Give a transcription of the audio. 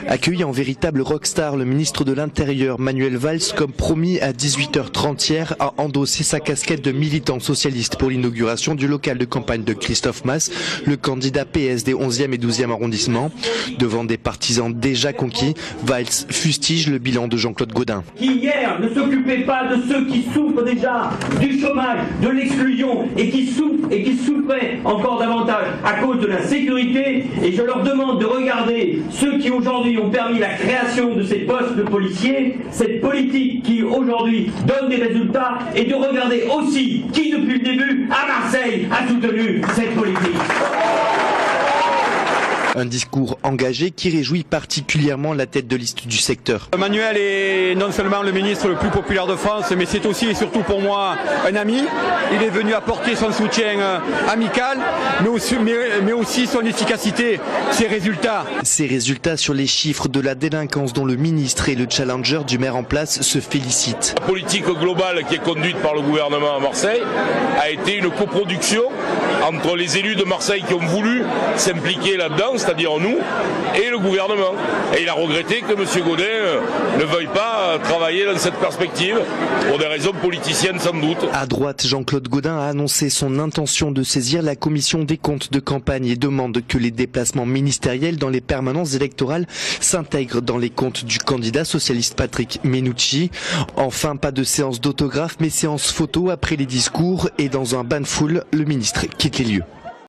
Accueilli en véritable rockstar, le ministre de l'Intérieur Manuel Valls, comme promis à 18h30 hier, a endossé sa casquette de militant socialiste pour l'inauguration du local de campagne de Christophe Masse, le candidat PS des 11e et 12e arrondissements. Devant des partisans déjà conquis, Valls fustige le bilan de Jean-Claude Gaudin. Qui hier ne s'occupait pas de ceux qui souffrent déjà du chômage, de l'exclusion et qui souffraient encore davantage à cause de l'insécurité. Et je leur demande de regarder ceux qui aujourd'hui ont permis la création de ces postes de policiers, cette politique qui aujourd'hui donne des résultats, et de regarder aussi qui depuis le début à Marseille a soutenu cette politique. Un discours engagé qui réjouit particulièrement la tête de liste du secteur. Manuel est non seulement le ministre le plus populaire de France, mais c'est aussi et surtout pour moi un ami. Il est venu apporter son soutien amical, mais aussi son efficacité, ses résultats. Ces résultats sur les chiffres de la délinquance dont le ministre et le challenger du maire en place se félicitent. La politique globale qui est conduite par le gouvernement à Marseille a été une coproduction entre les élus de Marseille qui ont voulu s'impliquer là-dedans, c'est-à-dire nous, et le gouvernement. Et il a regretté que M. Gaudin ne veuille pas travailler dans cette perspective, pour des raisons politiciennes sans doute. À droite, Jean-Claude Gaudin a annoncé son intention de saisir la commission des comptes de campagne et demande que les déplacements ministériels dans les permanences électorales s'intègrent dans les comptes du candidat socialiste Patrick Menucci. Enfin, pas de séance d'autographe, mais séance photo après les discours, et dans un bain de foule, le ministre quitte les lieux.